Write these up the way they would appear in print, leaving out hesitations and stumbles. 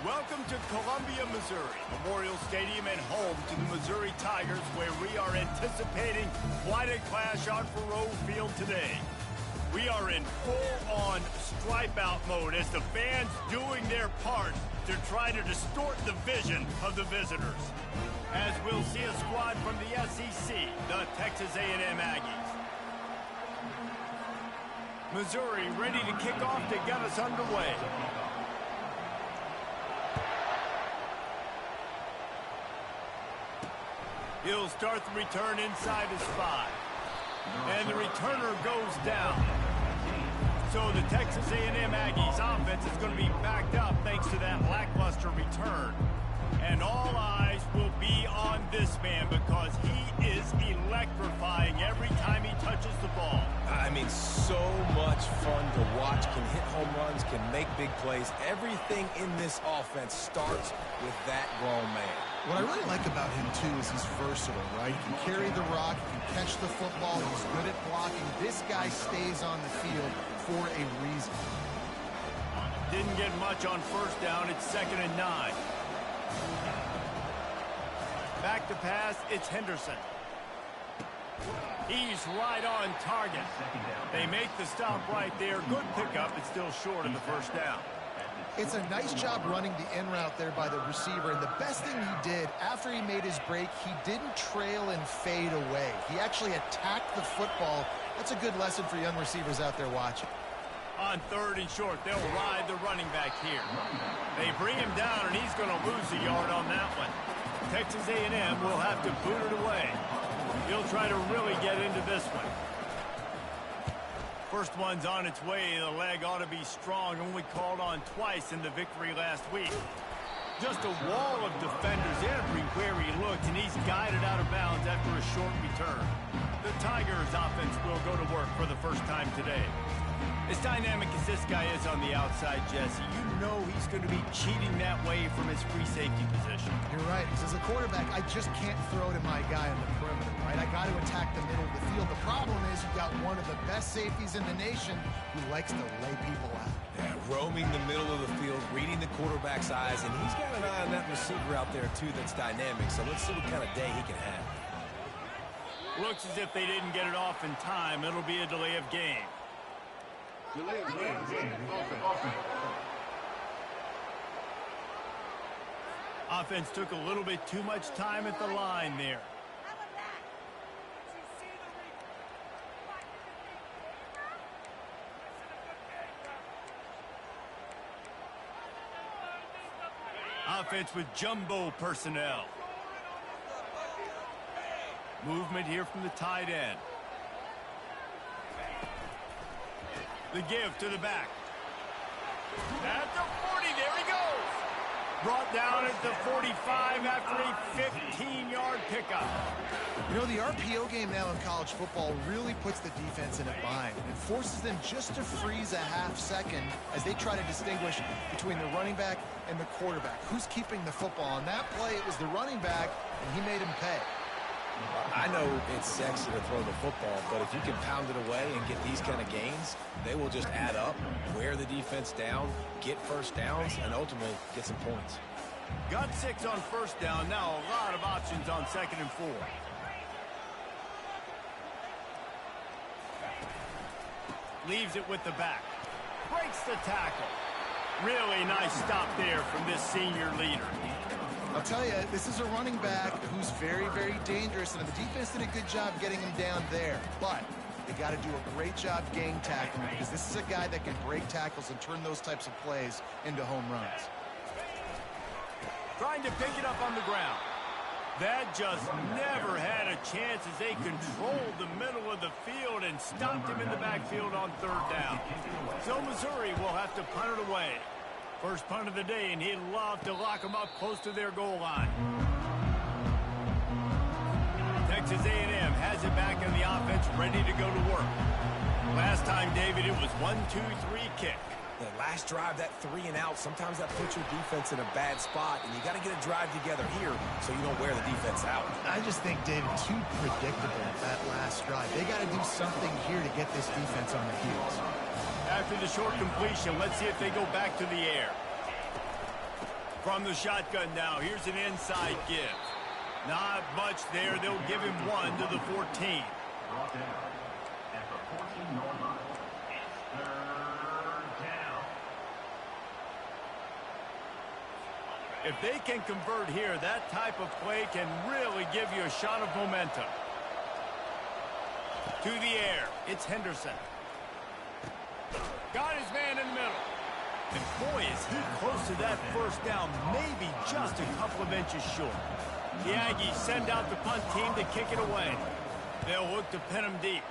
Welcome to Columbia, Missouri, Memorial Stadium and home to the Missouri Tigers, where we are anticipating quite a clash on Faroe Field today. We are in full-on stripe-out mode as the fans doing their part to try to distort the vision of the visitors. As we'll see a squad from the SEC, the Texas A&M Aggies. Missouri ready to kick off to get us underway. He'll start the return inside his 5. And the returner goes down. So the Texas A&M Aggies offense is going to be backed up thanks to that lackluster return. And all eyes will be on this man because he is electrifying every time he touches the ball. I mean, so much fun to watch. Can hit home runs, can make big plays. Everything in this offense starts with that grown man. What I really like about him, too, is he's versatile, right? He can carry the rock, he can catch the football, he's good at blocking. This guy stays on the field for a reason. Didn't get much on first down. It's 2nd and 9. Back to pass, it's Henderson. He's right on target. They make the stop right there. Good pickup. It's still short of the first down. It's a nice job running the in route there by the receiver, and the best thing he did after he made his break, he didn't trail and fade away. He actually attacked the football. That's a good lesson for young receivers out there watching. On 3rd and short, they'll ride the running back here. They bring him down, and he's going to lose a yard on that one. Texas A&M will have to boot it away. He'll try to really get into this one. First one's on its way. The leg ought to be strong. Only called on twice in the victory last week. Just a wall of defenders everywhere he looks, and he's guided out of bounds after a short return. The Tigers offense will go to work for the first time today. As dynamic as this guy is on the outside, Jesse, you know he's going to be cheating that way from his free safety position. You're right, because as a quarterback, I just can't throw to my guy on the perimeter, right? I got to attack the middle of the field. The problem is you've got one of the best safeties in the nation who likes to lay people out. Yeah, roaming the middle of the field, reading the quarterback's eyes, and he's got an eye on that receiver out there, too, that's dynamic. So let's see what kind of day he can have. Looks as if they didn't get it off in time. It'll be a delay of game. Offense took a little bit too much time at the line there. Offense with jumbo personnel. Movement here from the tight end. The give to the back. At the 40, there he goes. Brought down at the 45 after a 15-yard pickup. You know, the RPO game now in college football really puts the defense in a bind and forces them just to freeze a half second as they try to distinguish between the running back and the quarterback. Who's keeping the football? On that play, it was the running back, and he made him pay. I know it's sexy to throw the football, but if you can pound it away and get these kind of gains, they will just add up, wear the defense down, get first downs, and ultimately get some points. Got 6 on first down. Now a lot of options on 2nd and 4. Leaves it with the back. Breaks the tackle. Really nice stop there from this senior leader. I'll tell you, this is a running back who's very, very dangerous, and the defense did a good job getting him down there. But they got to do a great job gang tackling because this is a guy that can break tackles and turn those types of plays into home runs. Trying to pick it up on the ground. That just never had a chance as they controlled the middle of the field and stopped him in the backfield on 3rd down. So Missouri will have to punt it away. First punt of the day, and he'd love to lock them up close to their goal line. Texas A&M has it back in the offense, ready to go to work. Last time, David, it was 1-2-3 kick. The last drive, that 3 and out, sometimes that puts your defense in a bad spot, and you got to get a drive together here so you don't wear the defense out. I just think, David, too predictable that last drive. They got to do something here to get this defense on their heels. After the short completion, let's see if they go back to the air. From the shotgun now, here's an inside give. Not much there. They'll give him one to the 14. Brought down at the 14-yard line. It's third down. If they can convert here, that type of play can really give you a shot of momentum. To the air, it's Henderson. Got his man in the middle. And boy, is he close to that first down, maybe just a couple of inches short. The Aggies send out the punt team to kick it away. They'll look to pin him deep.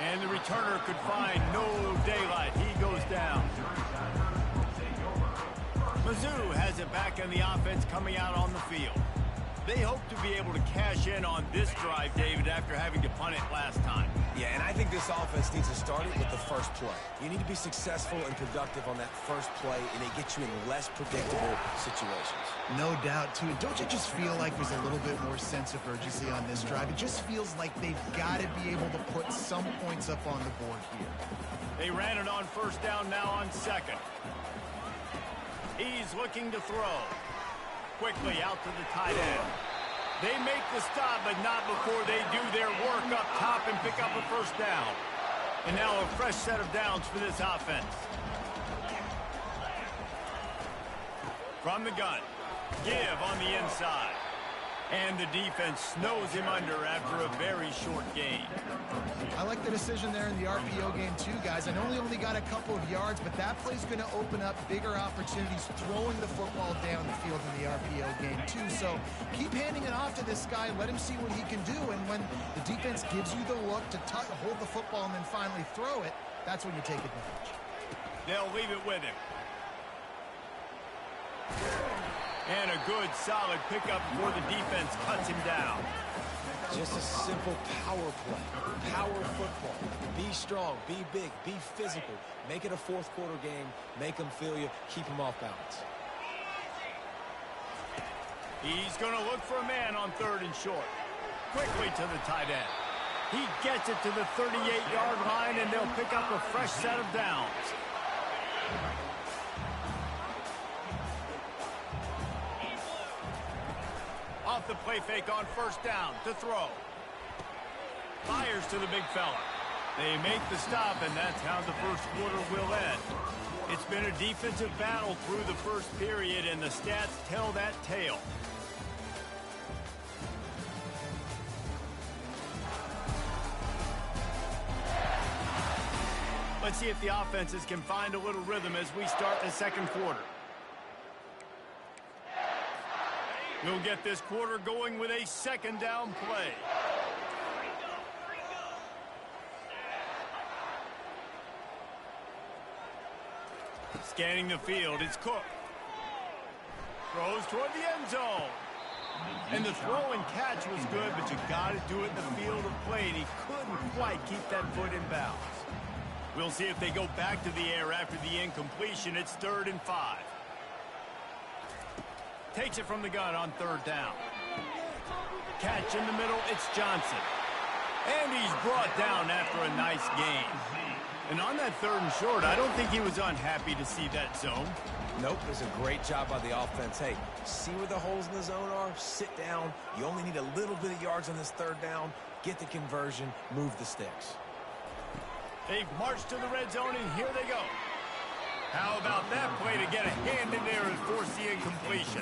And the returner could find no daylight. He goes down. Mizzou has it back in the offense coming out on the field. They hope to be able to cash in on this drive, David, after having to punt it last time. Yeah, and I think this offense needs to start it with the first play. You need to be successful and productive on that first play, and it gets you in less predictable situations. No doubt, too. Don't you just feel like there's a little bit more sense of urgency on this drive? It just feels like they've got to be able to put some points up on the board here. They ran it on first down, now on second. He's looking to throw. Quickly out to the tight end. They make the stop, but not before they do their work up top and pick up a first down. And now a fresh set of downs for this offense. From the gun. Give on the inside. And the defense snows him under after a very short gain. I like the decision there in the RPO game too, guys. I know he only got a couple of yards, but that play's going to open up bigger opportunities throwing the football down the field in the RPO game too. So keep handing it off to this guy. Let him see what he can do. And when the defense gives you the look to hold the football and then finally throw it, that's when you take advantage. They'll leave it with him. And a good, solid pickup before the defense cuts him down. Just a simple power play. Power football. Be strong, be big, be physical. Make it a fourth quarter game. Make them feel you. Keep them off balance. He's going to look for a man on third and short. Quickly to the tight end. He gets it to the 38-yard line, and they'll pick up a fresh set of downs. Off the play fake on first down to throw. Fires to the big fella. They make the stop, and that's how the first quarter will end. It's been a defensive battle through the first period, and the stats tell that tale. Let's see if the offenses can find a little rhythm as we start the second quarter. We'll get this quarter going with a second down play. Scanning the field, it's Cook. Throws toward the end zone. And the throw and catch was good, but you got to do it in the field of play, and he couldn't quite keep that foot in bounds. We'll see if they go back to the air after the incompletion. It's 3rd and 5. Takes it from the gun on third down. Catch in the middle, it's Johnson. And he's brought down after a nice gain. And on that 3rd and short, I don't think he was unhappy to see that zone. Nope, it was a great job by the offense. Hey, see where the holes in the zone are? Sit down. You only need a little bit of yards on this 3rd down. Get the conversion, move the sticks. They've marched to the red zone, and here they go. How about that play to get a hand in there and force the incompletion?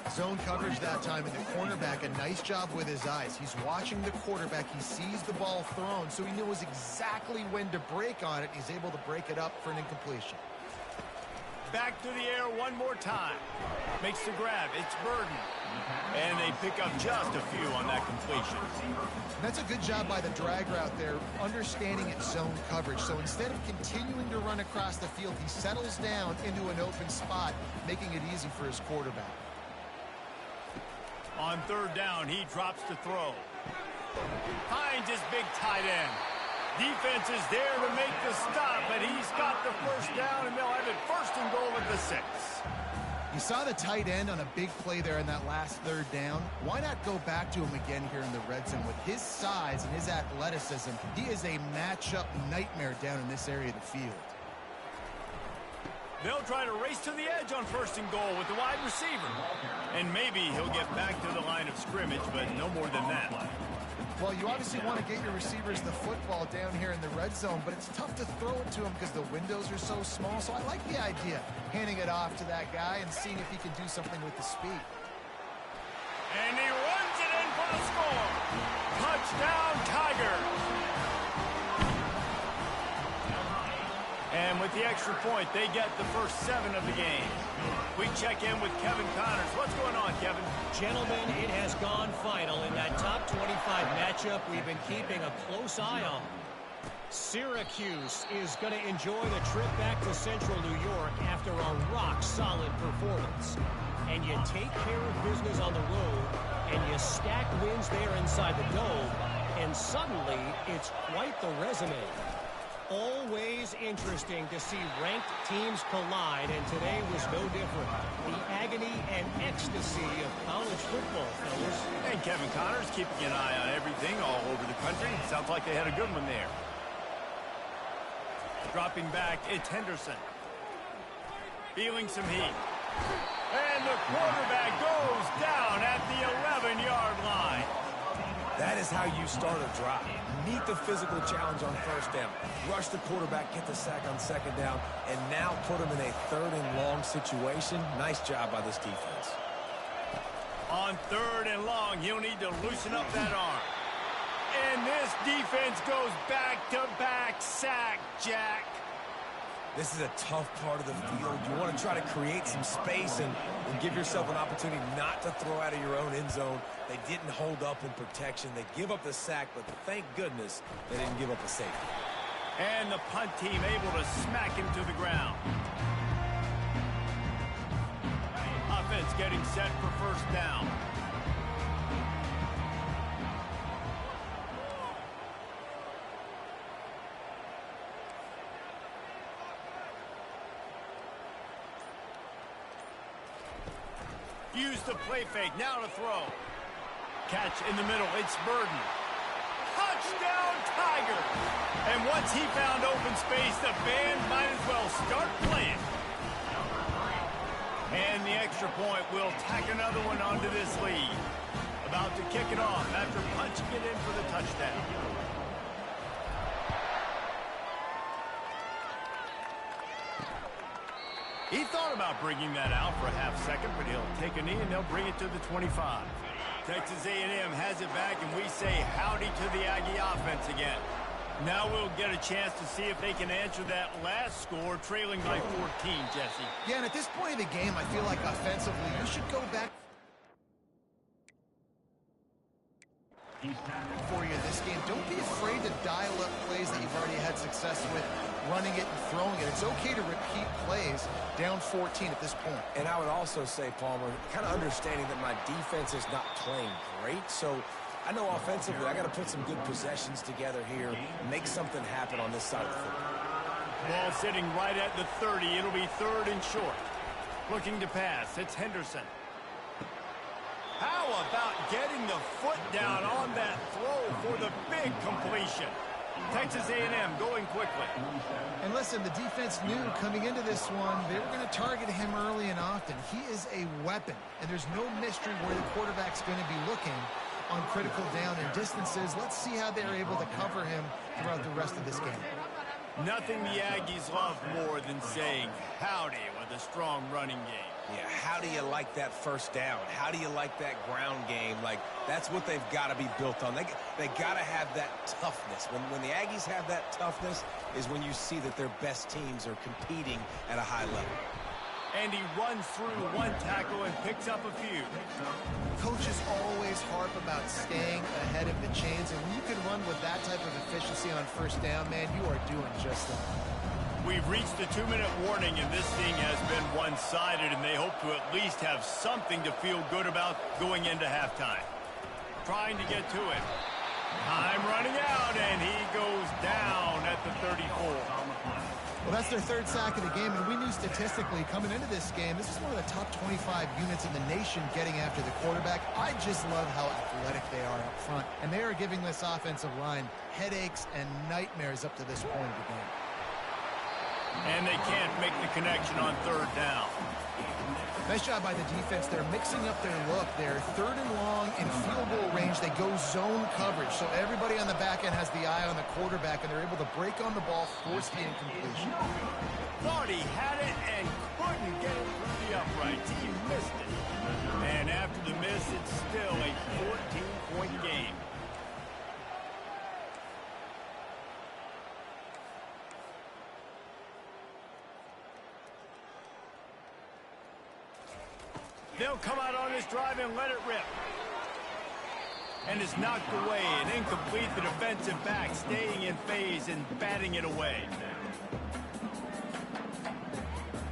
Zone coverage that time, and the cornerback, a nice job with his eyes. He's watching the quarterback. He sees the ball thrown, so he knows exactly when to break on it. He's able to break it up for an incompletion. Back to the air one more time. Makes the grab. It's Burden. And they pick up just a few on that completion. And that's a good job by the drag route there, understanding its zone coverage. So instead of continuing to run across the field, he settles down into an open spot, making it easy for his quarterback. On third down, he drops to throw. Finds his big tight end. Defense is there to make the stop, but he's got the first down, and they'll have it 1st and goal at the 6. You saw the tight end on a big play there in that last 3rd down. Why not go back to him again here in the red zone? With his size and his athleticism, he is a matchup nightmare down in this area of the field. They'll try to race to the edge on 1st and goal with the wide receiver. And maybe he'll get back to the line of scrimmage, but no more than that. Well, you obviously want to get your receivers the football down here in the red zone, but it's tough to throw it to them because the windows are so small. So I like the idea, handing it off to that guy and seeing if he can do something with the speed. And he runs it in for the score. Touchdown, Tigers. And with the extra point, they get the first 7 of the game. We check in with Kevin Connors. What's going on, Kevin? Gentlemen, it has gone final in that top 25 matchup we've been keeping a close eye on. Syracuse is going to enjoy the trip back to Central New York after a rock-solid performance. And you take care of business on the road, and you stack wins there inside the Dome, and suddenly it's quite the resume. Always interesting to see ranked teams collide, and today was no different. The agony and ecstasy of college football, fellas. And Kevin Connors keeping an eye on everything all over the country. Sounds like they had a good one there. Dropping back, it's Henderson. Feeling some heat. And the quarterback goes down at the 11-yard line. That is how you start a drive. Meet the physical challenge on 1st down. Rush the quarterback, get the sack on 2nd down, and now put him in a 3rd and long situation. Nice job by this defense. On 3rd and long, he'll need to loosen up that arm. And this defense goes back-to-back sack, Jack. This is a tough part of the field. You want to try to create some space and give yourself an opportunity not to throw out of your own end zone. They didn't hold up in protection. They give up the sack, but thank goodness they didn't give up a safety. And the punt team able to smack him to the ground. Offense getting set for 1st down. Use the play fake, now to throw. Catch in the middle, it's Burden. Touchdown, Tiger! And once he found open space, the band might as well start playing. And the extra point will tack another one onto this lead. About to kick it off after punching it in for the touchdown. He thought about bringing that out for a half-second, but he'll take a knee and they'll bring it to the 25. Texas A&M has it back, and we say howdy to the Aggie offense again. Now we'll get a chance to see if they can answer that last score, trailing by 14, Jesse. Yeah, and at this point of the game, I feel like offensively, you should go back for you this game. Don't be afraid to dial up plays that you've already had success with, running it and throwing it. It's okay to repeat plays down 14 at this point. And I would also say, Palmer, kind of understanding that my defense is not playing great, so I know offensively I got to put some good possessions together here, make something happen on this side of the football. Ball sitting right at the 30. It'll be 3rd and short. Looking to pass. It's Henderson. How about getting the foot down on that throw for the big completion? Texas A&M going quickly. And listen, the defense knew coming into this one, they were going to target him early and often. He is a weapon, and there's no mystery where the quarterback's going to be looking on critical down and distances. Let's see how they're able to cover him throughout the rest of this game. Nothing the Aggies love more than saying howdy with a strong running game. Yeah, how do you like that 1st down? How do you like that ground game? Like, that's what they've got to be built on. They got to have that toughness. When the Aggies have that toughness is when you see that their best teams are competing at a high level. And he runs through one tackle and picks up a few. Coaches always harp about staying ahead of the chains, and when you can run with that type of efficiency on 1st down, man, you are doing just that. We've reached the 2-minute warning, and this thing has been one-sided, and they hope to at least have something to feel good about going into halftime. Trying to get to it. Time running out, and he goes down at the 34. Well, that's their 3rd sack of the game, and we knew statistically coming into this game, this is one of the top 25 units in the nation getting after the quarterback. I just love how athletic they are up front, and they are giving this offensive line headaches and nightmares up to this point of the game. And they can't make the connection on third down. Nice job by the defense. They're mixing up their look. They're third and long in field goal range. They go zone coverage. So everybody on the back end has the eye on the quarterback, and they're able to break on the ball, force the incompletion. Thought he had it and couldn't get it through the uprights. He missed it. And after the miss, it's still a 14-point game. They'll come out on this drive and let it rip. And it's knocked away and incomplete. The defensive back staying in phase and batting it away.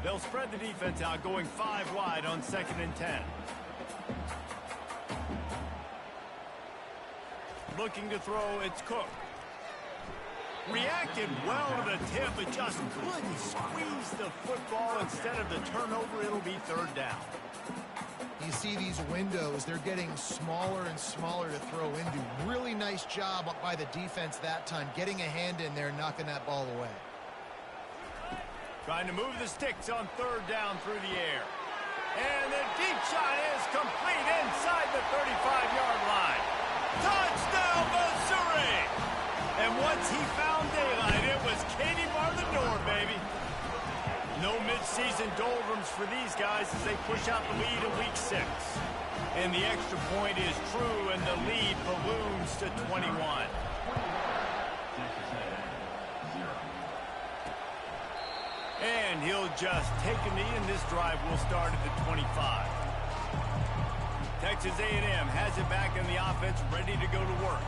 They'll spread the defense out, going 5 wide on 2nd and 10. Looking to throw, it's Cook. Reacted well to the tip, but just couldn't squeeze the football. Instead of the turnover, it'll be 3rd down. You see these windows, they're getting smaller and smaller to throw into. Really nice job by the defense that time, getting a hand in there, knocking that ball away. Trying to move the sticks on 3rd down through the air. And the deep shot is complete inside the 35-yard line. Touchdown, Missouri! And once he found daylight, it was Katie bar the door, baby. No mid-season doldrums for these guys as they push out the lead in week 6. And the extra point is true, and the lead balloons to 21. And he'll just take a knee, and this drive will start at the 25. Texas A&M has it back in the offense, ready to go to work.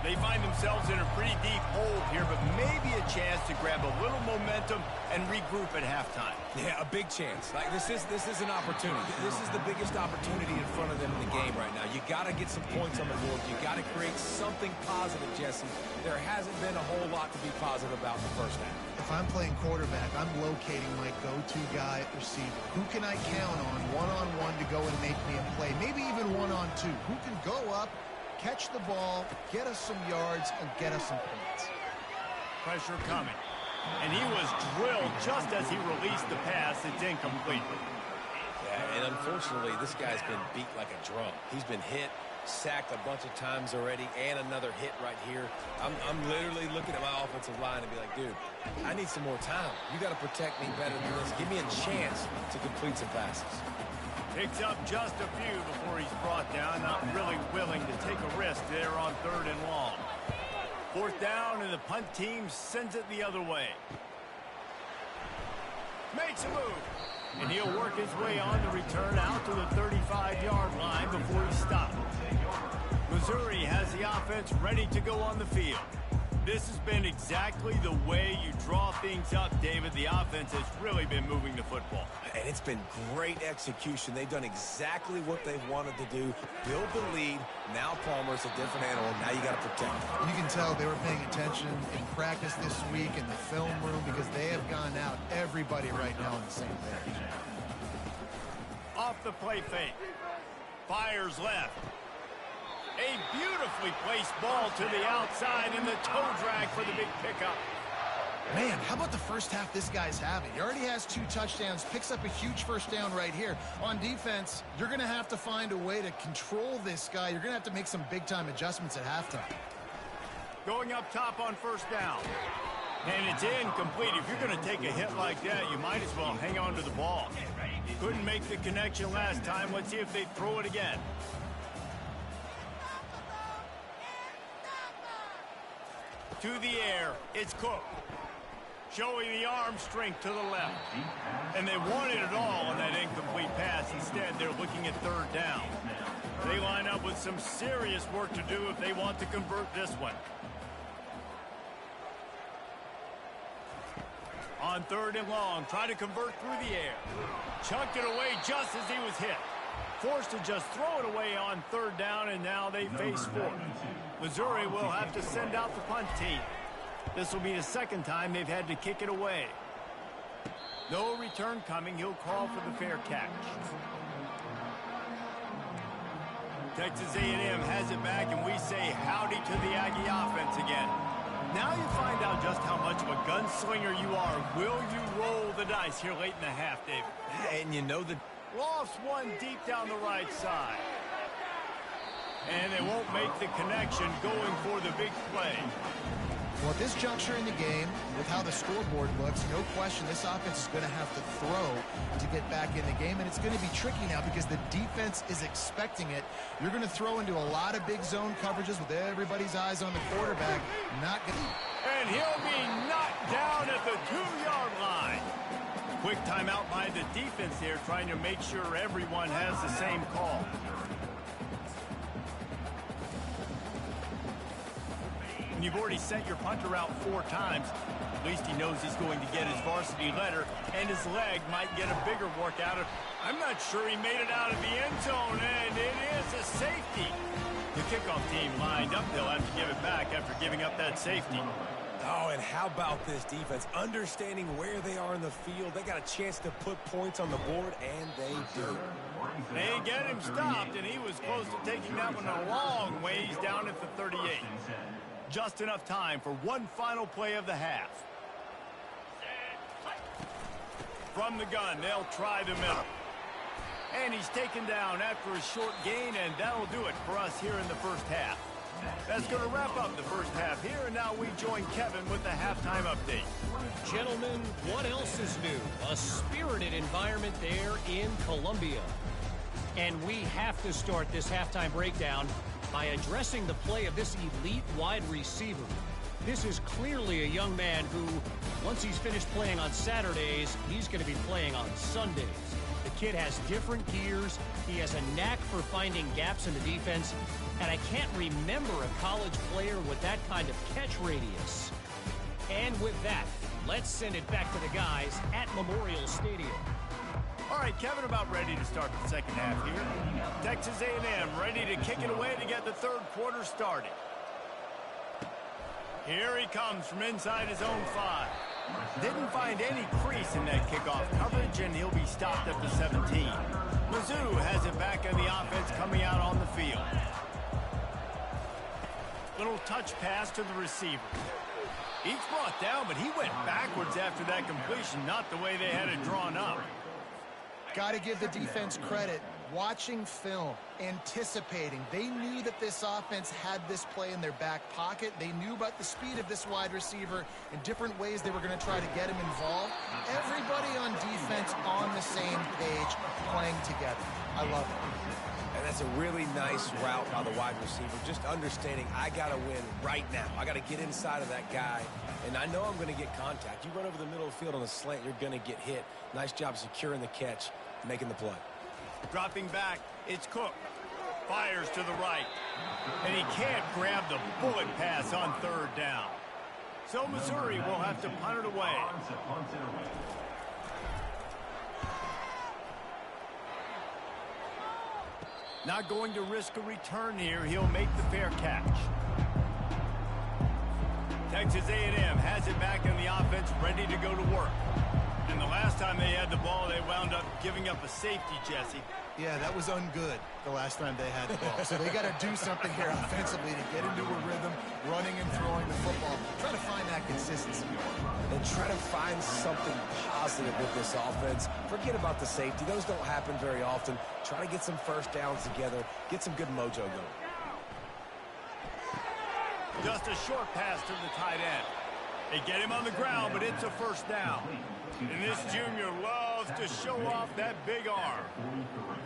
They find themselves in a pretty deep hole here, but maybe a chance to grab a little momentum and regroup at halftime. Yeah, a big chance. Like this is an opportunity. This is the biggest opportunity in front of them in the game right now. You got to get some points on the board. You got to create something positive, Jesse. There hasn't been a whole lot to be positive about in the first half. If I'm playing quarterback, I'm locating my go-to guy at receiver. Who can I count on one-on-one to go and make me a play? Maybe even one-on-two. Who can go up, catch the ball, get us some yards, and get us some points? Pressure coming. And he was drilled just as he released the pass. It's incomplete. Yeah, and unfortunately, this guy's been beat like a drum. He's been hit, sacked a bunch of times already, and another hit right here. I'm literally looking at my offensive line and be like, dude, I need some more time. You got to protect me better than this. Give me a chance to complete some passes. Picks up just a few before he's brought down. Not really willing to take a risk there on 3rd and long. 4th down, and the punt team sends it the other way. Makes a move. And he'll work his way on the return out to the 35-yard line before he stopped. Missouri has the offense ready to go on the field. This has been exactly the way you draw things up, David. The offense has really been moving the football. And it's been great execution. They've done exactly what they've wanted to do. Build the lead. Now Palmer's a different animal. Now you got to protect him. You can tell they were paying attention in practice this week in the film room because they have gone out, everybody right now on the same page. Off the play fake. Fires left. A beautifully placed ball to the outside and the toe drag for the big pickup. Man, how about the first half this guy's having? He already has 2 touchdowns, picks up a huge first down right here. On defense, you're going to have to find a way to control this guy. You're going to have to make some big-time adjustments at halftime. Going up top on 1st down. And it's incomplete. If you're going to take a hit like that, you might as well hang on to the ball. Couldn't make the connection last time. Let's see if they throw it again. To the air, it's Cook. Showing the arm strength to the left. And they wanted it all on that incomplete pass. Instead, they're looking at 3rd down. They line up with some serious work to do if they want to convert this one. On 3rd and long, try to convert through the air. Chunked it away just as he was hit. Forced to just throw it away on 3rd down, and now they face 4th. Missouri will have to send out the punt team. This will be the 2nd time they've had to kick it away. No return coming. He'll call for the fair catch. Texas A&M has it back, and we say howdy to the Aggie offense again. Now you find out just how much of a gunslinger you are. Will you roll the dice here late in the half, David? And you know that Lofts one deep down the right side. And they won't make the connection going for the big play. Well, at this juncture in the game, with how the scoreboard looks, no question this offense is going to have to throw to get back in the game, and it's going to be tricky now because the defense is expecting it. You're going to throw into a lot of big zone coverages with everybody's eyes on the quarterback. Not going to... And he'll be knocked down at the 2-yard line. Quick timeout by the defense there, trying to make sure everyone has the same call. And you've already sent your punter out 4 times. At least he knows he's going to get his varsity letter, and his leg might get a bigger work out of. I'm not sure he made it out of the end zone, and it is a safety. The kickoff team lined up. They'll have to give it back after giving up that safety. Oh, and how about this defense? Understanding where they are in the field. They got a chance to put points on the board, and they do. They get him stopped, and he was close to taking that one a long ways down at the 38. Just enough time for one final play of the half. From the gun, they'll try the middle. And he's taken down after a short gain, and that'll do it for us here in the first half. That's going to wrap up the first half here, and now we join Kevin with the halftime update. Gentlemen, what else is new? A spirited environment there in Columbia. And we have to start this halftime breakdown by addressing the play of this elite wide receiver. This is clearly a young man who, once he's finished playing on Saturdays, he's going to be playing on Sundays. The kid has different gears. He has a knack for finding gaps in the defense. And I can't remember a college player with that kind of catch radius. And with that, let's send it back to the guys at Memorial Stadium. All right, Kevin, about ready to start the second half here. Texas A&M ready to kick it away to get the third quarter started. Here he comes from inside his own 5. Didn't find any crease in that kickoff coverage, and he'll be stopped at the 17. Mizzou has it back on the offense coming out on the field. Little touch pass to the receiver. He's brought down, but he went backwards after that completion, not the way they had it drawn up. Got to give the defense credit. Watching film, anticipating. They knew that this offense had this play in their back pocket. They knew about the speed of this wide receiver and different ways they were going to try to get him involved. Everybody on defense on the same page, playing together. I love it. And that's a really nice route by the wide receiver. Just understanding I got to win right now. I got to get inside of that guy. And I know I'm going to get contact. You run over the middle of the field on a slant, you're going to get hit. Nice job securing the catch, making the play. Dropping back, it's Cook. Fires to the right. And he can't grab the bullet pass on third down. So Missouri will have to punt it away. Not going to risk a return here. He'll make the fair catch. Texas A&M has it back in the offense, ready to go to work. And the last time they had the ball, they wound up giving up a safety, Jesse. Yeah, that was ungood the last time they had the ball. So they got to do something here offensively to get into a rhythm, running and throwing the football. Try to find that consistency. And try to find something positive with this offense. Forget about the safety. Those don't happen very often. Try to get some first downs together. Get some good mojo going. Just a short pass to the tight end. They get him on the ground, but it's a first down. And this junior loves to show off that big arm.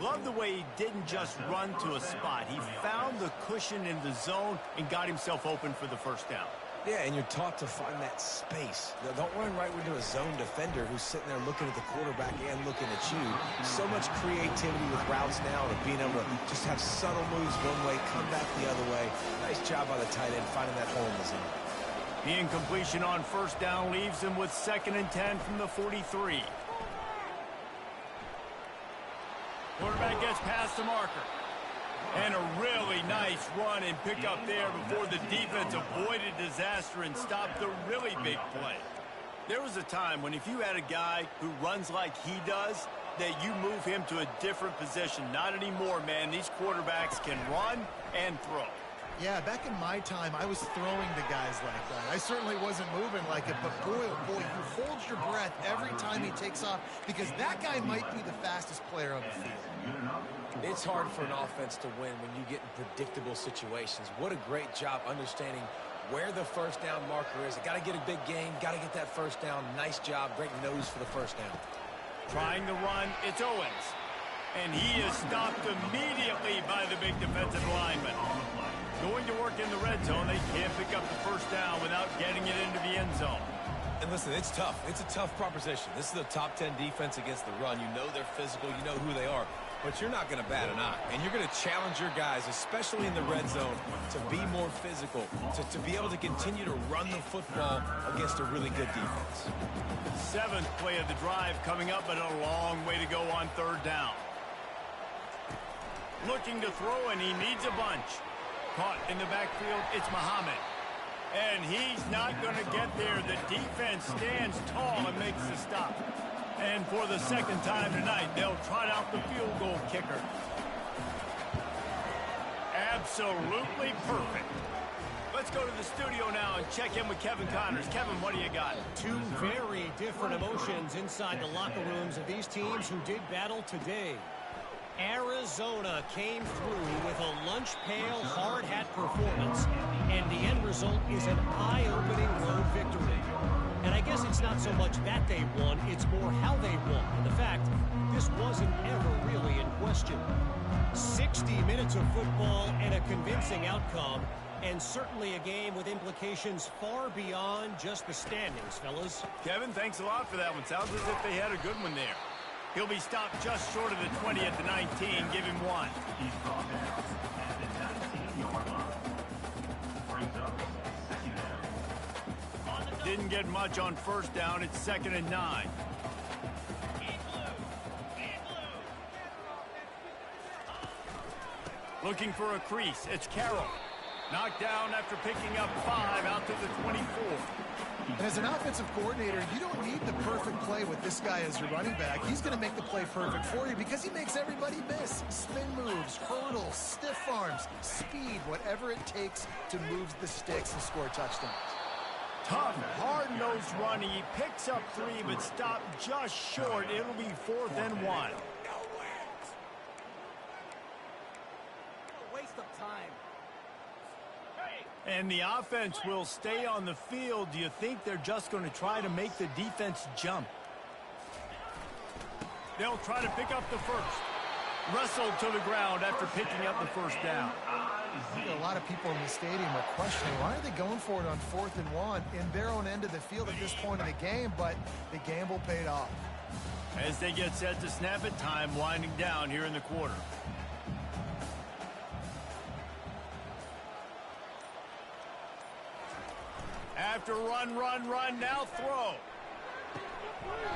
Love the way he didn't just run to a spot. He found the cushion in the zone and got himself open for the first down. Yeah, and you're taught to find that space. Don't run right into a zone defender who's sitting there looking at the quarterback and looking at you. So much creativity with routes now to being able to just have subtle moves one way, come back the other way. Nice job by the tight end finding that hole in the zone. The incompletion on first down leaves him with 2nd and 10 from the 43. Quarterback gets past the marker. And a really nice run and pick up there before the defense avoided disaster and stopped the really big play. There was a time when if you had a guy who runs like he does, that you move him to a different position. Not anymore, man. These quarterbacks can run and throw. Yeah, back in my time, I was throwing to guys like that. I certainly wasn't moving like it, but boy, oh boy, you hold your breath every time he takes off because that guy might be the fastest player on the field. It's hard for an offense to win when you get in predictable situations. What a great job understanding where the first down marker is. Got to get a big gain, got to get that first down. Nice job, great nose for the first down. Trying to run, it's Owens. And he is stopped immediately by the big defensive lineman. Going to work in the red zone, they can't pick up the first down without getting it into the end zone. And listen, it's tough. It's a tough proposition. This is a top 10 defense against the run. You know they're physical. You know who they are. But you're not going to bat an eye. And you're going to challenge your guys, especially in the red zone, to be more physical, to be able to continue to run the football against a really good defense. 7th play of the drive coming up, but a long way to go on 3rd down. Looking to throw, and he needs a bunch. Caught in the backfield, it's Muhammad. And he's not going to get there. The defense stands tall and makes the stop. And for the 2nd time tonight, they'll trot out the field goal kicker. Absolutely perfect. Let's go to the studio now and check in with Kevin Connors. Kevin, what do you got? Two very different emotions inside the locker rooms of these teams who did battle today. Arizona came through with a lunch pail hard hat performance, and the end result is an eye-opening road victory. And I guess it's not so much that they won, it's more how they won. The fact, this wasn't ever really in question. 60 minutes of football and a convincing outcome, and certainly a game with implications far beyond just the standings, fellas. Kevin, thanks a lot for that one. Sounds as if they had a good one there. He'll be stopped just short of the 20 at the 19. Give him 1. He's brought down at the 19-yard line. Brings up 2nd down. Didn't get much on 1st down. It's 2nd and 9. Looking for a crease. It's Carroll. Knocked down after picking up 5 out to the 24. And as an offensive coordinator, you don't need the perfect play with this guy as your running back. He's going to make the play perfect for you because he makes everybody miss. Spin moves, hurdles, stiff arms, speed, whatever it takes to move the sticks and score touchdowns. Tough, hard-nosed run. He picks up 3, but stopped just short. It'll be 4th and 1. Waste of time. And the offense will stay on the field. Do you think they're just going to try to make the defense jump? They'll try to pick up the first. Wrestled to the ground after picking up the first down. I think a lot of people in the stadium are questioning why are they going for it on 4th and 1 in their own end of the field at this point in the game, but the gamble paid off. As they get set to snap it, time winding down here in the quarter. After run, now throw.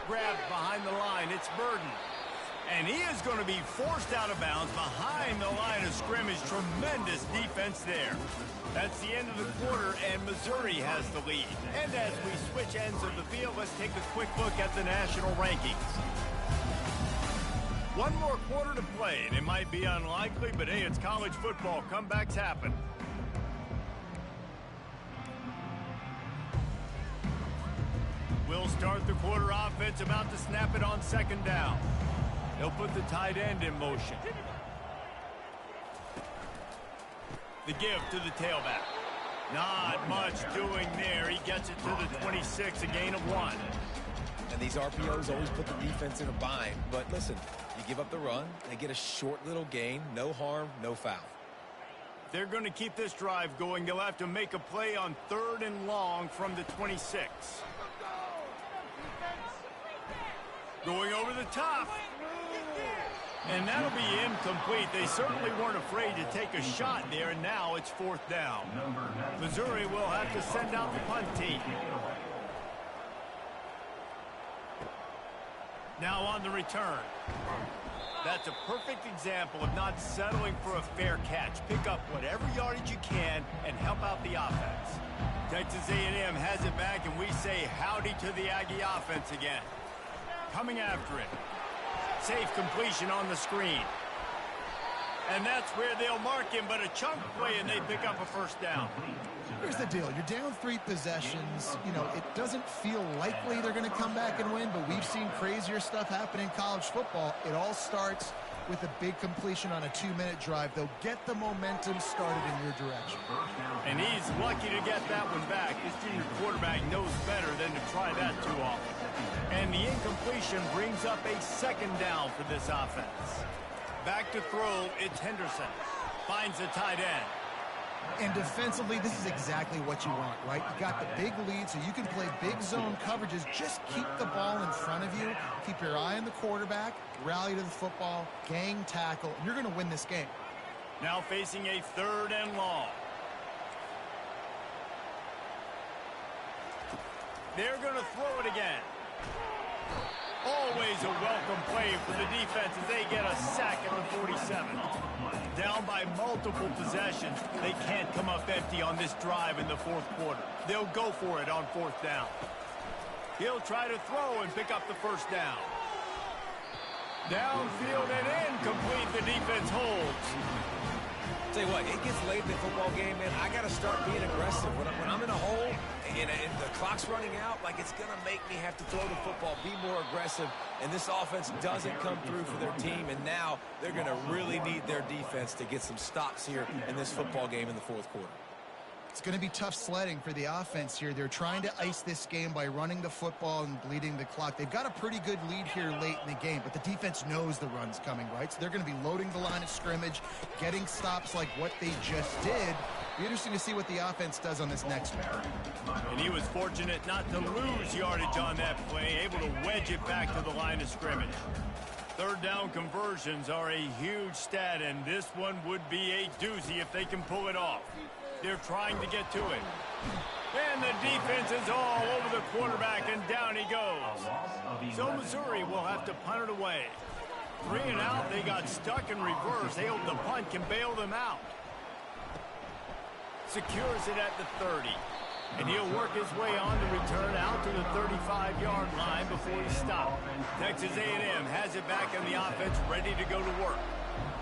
Grabbed behind the line, it's Burden. And he is going to be forced out of bounds behind the line of scrimmage. Tremendous defense there. That's the end of the quarter, and Missouri has the lead. And as we switch ends of the field, let's take a quick look at the national rankings. One more quarter to play, and it might be unlikely, but hey, it's college football. Comebacks happen. We'll start the quarter offense, about to snap it on 2nd down. They'll put the tight end in motion. The give to the tailback. Not much doing there. He gets it to the 26, a gain of 1. And these RPOs always put the defense in a bind. But listen, you give up the run, they get a short little gain, no harm, no foul. They're going to keep this drive going. They'll have to make a play on 3rd and long from the 26. Going over the top. And that'll be incomplete. They certainly weren't afraid to take a shot there, and now it's 4th down. Missouri will have to send out the punt team. Now on the return. That's a perfect example of not settling for a fair catch. Pick up whatever yardage you can and help out the offense. Texas A&M has it back, and we say howdy to the Aggie offense again. Coming after it. Safe completion on the screen. And that's where they'll mark him, but a chunk play and they pick up a first down. Here's the deal. You're down 3 possessions. You know, it doesn't feel likely they're going to come back and win, but we've seen crazier stuff happen in college football. It all starts with a big completion on a 2-minute drive. They'll get the momentum started in your direction. And he's lucky to get that one back. His junior quarterback knows better than to try that too often. And the incompletion brings up a second down for this offense. Back to throw, it's Henderson. Finds the tight end. And defensively, this is exactly what you want, right? You got the big lead, so you can play big zone coverages. Just keep the ball in front of you. Keep your eye on the quarterback. Rally to the football. Gang tackle. And you're going to win this game. Now facing a 3rd and long. They're going to throw it again. Always a welcome play for the defense as they get a sack at the 47. Down by multiple possessions. They can't come up empty on this drive in the 4th quarter. They'll go for it on 4th down. He'll try to throw and pick up the first down. Downfield and incomplete. The defense holds. Tell you what, it gets late in the football game, man. I got to start being aggressive. When I'm in a hole and the clock's running out, like it's going to make me have to throw the football, be more aggressive. And this offense doesn't come through for their team. And now they're going to really need their defense to get some stops here in this football game in the 4th quarter. It's going to be tough sledding for the offense here. They're trying to ice this game by running the football and bleeding the clock. They've got a pretty good lead here late in the game, but the defense knows the run's coming, right? So they're going to be loading the line of scrimmage, getting stops like what they just did. Be interesting to see what the offense does on this next one. And he was fortunate not to lose yardage on that play, able to wedge it back to the line of scrimmage. 3rd down conversions are a huge stat, and this one would be a doozy if they can pull it off. They're trying to get to it. And the defense is all over the quarterback, and down he goes. So Missouri will have to punt it away. 3 and out, they got stuck in reverse. They hope the punt can bail them out. Secures it at the 30. And he'll work his way on to return out to the 35-yard line before he stopped. Texas A&M has it back on the offense, ready to go to work.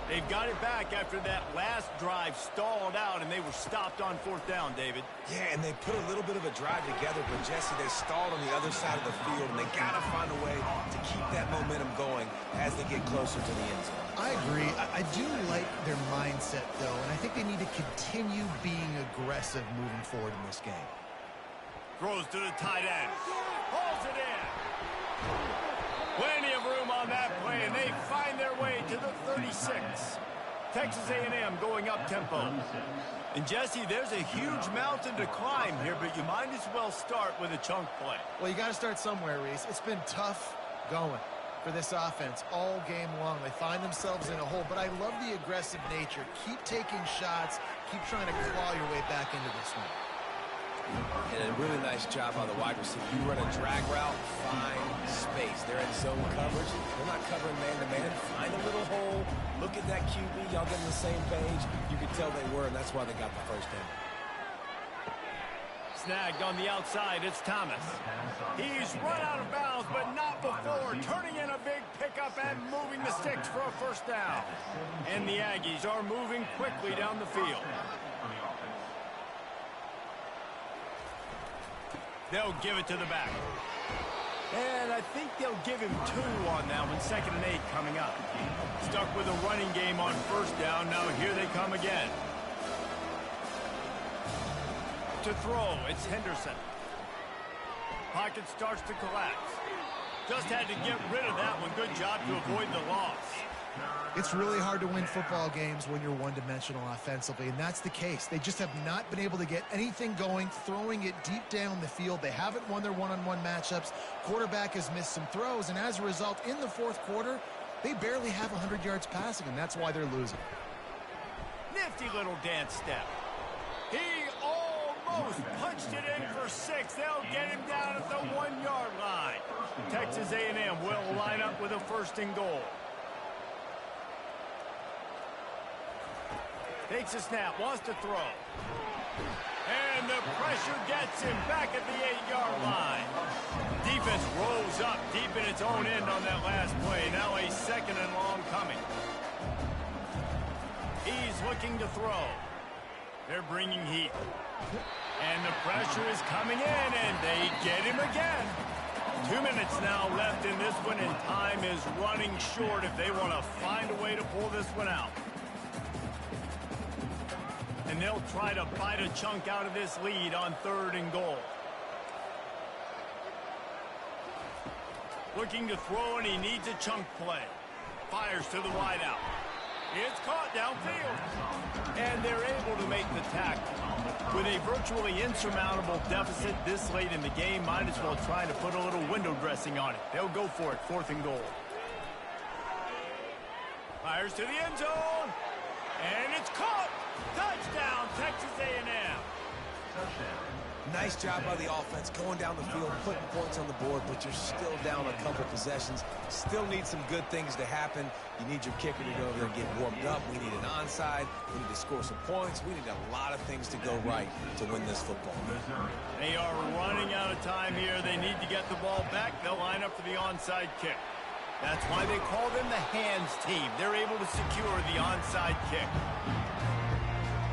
They've got it back after that last drive stalled out, and they were stopped on 4th down, David. Yeah, and they put a little bit of a drive together, but Jesse, they stalled on the other side of the field, and they got to find a way to keep that momentum going as they get closer to the end zone. I agree. I do like their mindset, though, and I think they need to continue being aggressive moving forward in this game. Throws to the tight end. Hauls it in. Plenty of room on that play, and they find their way to the 36. Texas A&M going up tempo. And Jesse, there's a huge mountain to climb here, but you might as well start with a chunk play. Well, you got to start somewhere, Reese. It's been tough going for this offense all game long. They find themselves in a hole, but I love the aggressive nature. Keep taking shots. Keep trying to claw your way back into this one. And a really nice job by the wide receiver. You run a drag route, find space. They're in zone coverage. They're not covering man-to-man. Find a little hole. Look at that QB. Y'all get on the same page. You could tell they were, and that's why they got the first down. Snagged on the outside, it's Thomas. He's run out of bounds, but not before. Turning in a big pickup and moving the sticks for a first down. And the Aggies are moving quickly down the field. They'll give it to the back. And I think they'll give him 2 on that one. 2nd and 8 coming up. Stuck with a running game on first down. Now here they come again. To throw, it's Henderson. Pocket starts to collapse. Just had to get rid of that one. Good job to avoid the loss. It's really hard to win football games when you're one-dimensional offensively, and that's the case. They just have not been able to get anything going, throwing it deep down the field. They haven't won their one-on-one matchups. Quarterback has missed some throws, and as a result, in the 4th quarter, they barely have 100 yards passing, and that's why they're losing. Nifty little dance step. He almost punched it in for 6. They'll get him down at the 1-yard line. Texas A&M will line up with a 1st and goal. Takes a snap, wants to throw. And the pressure gets him back at the 8-yard line. Defense rolls up deep in its own end on that last play. Now a 2nd and long coming. looking to throw. They're bringing heat. And the pressure is coming in, and they get him again. 2 minutes now left in this one, and time is running short if they want to find a way to pull this one out. And they'll try to bite a chunk out of this lead on 3rd and goal. Looking to throw, and he needs a chunk play. Fires to the wideout. It's caught downfield. And they're able to make the tackle. With a virtually insurmountable deficit this late in the game, might as well try to put a little window dressing on it. They'll go for it, 4th and goal. Fires to the end zone. And it's caught. Touchdown, Texas A&M. Nice job by the offense going down the field, putting points on the board, but you're still down a couple possessions. Still need some good things to happen. You need your kicker to go over there and get warmed up. We need an onside. We need to score some points. We need a lot of things to go right to win this football game. They are running out of time here. They need to get the ball back. They'll line up for the onside kick. That's why they call them the hands team. They're able to secure the onside kick.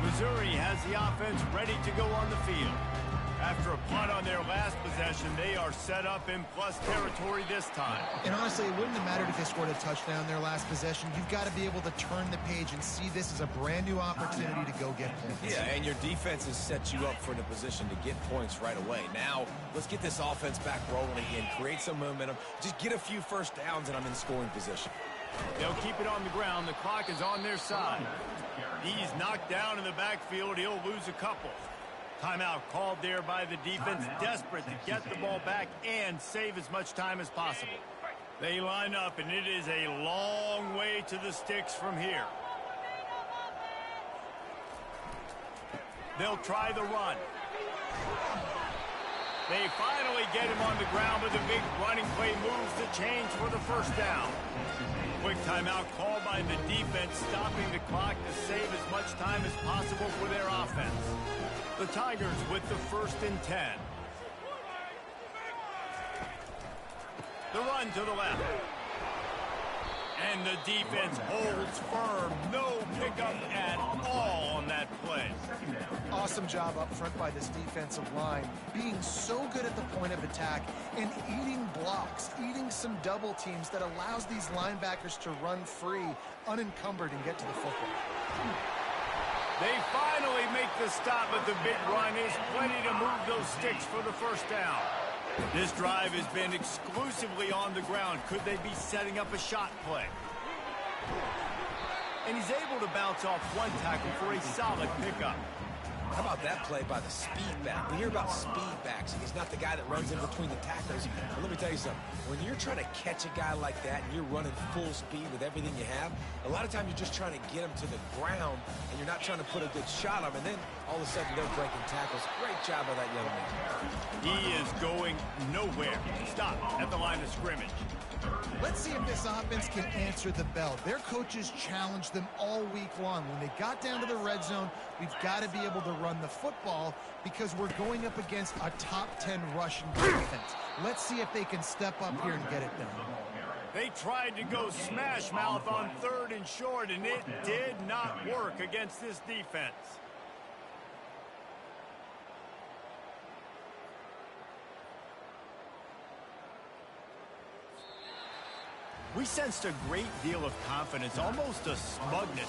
Missouri has the offense ready to go on the field. After a punt on their last possession, they are set up in plus territory this time. And honestly, it wouldn't have mattered if they scored a touchdown their last possession. You've got to be able to turn the page and see this as a brand new opportunity to go get points. Yeah, and your defense has set you up for the position to get points right away. Now, let's get this offense back rolling again, create some momentum, just get a few first downs, and I'm in scoring position. They'll keep it on the ground. The clock is on their side. He's knocked down in the backfield. He'll lose a couple. Timeout called there by the defense, desperate to get the ball back and save as much time as possible. They line up, and it is a long way to the sticks from here. They'll try the run. They finally get him on the ground, but the big running play moves the chains for the first down. Quick timeout called by the defense, stopping the clock to save as much time as possible for their offense. The Tigers with the 1st and 10. The run to the left. And the defense holds firm. No pickup at all on that play. Awesome job up front by this defensive line, being so good at the point of attack and eating blocks, eating some double teams that allows these linebackers to run free, unencumbered, and get to the football. They finally make the stop, but the big run is plenty to move those sticks for the first down. This drive has been exclusively on the ground. Could they be setting up a shot play? And he's able to bounce off one tackle for a solid pickup. How about that play by the speed back? We hear about speed backs, and he's not the guy that runs in between the tackles. But let me tell you something. When you're trying to catch a guy like that and you're running full speed with everything you have, a lot of times you're just trying to get him to the ground, and you're not trying to put a good shot on him, and then all of a sudden they're breaking tackles. Great job by that young man. He is going nowhere. Stop at the line of scrimmage. Let's see if this offense can answer the bell. Their coaches challenged them all week long. When they got down to the red zone, we've got to be able to run the football because we're going up against a top 10 Russian defense. Let's see if they can step up here and get it done. They tried to go smash mouth on 3rd and short, and it did not work against this defense. We sensed a great deal of confidence, almost a smugness.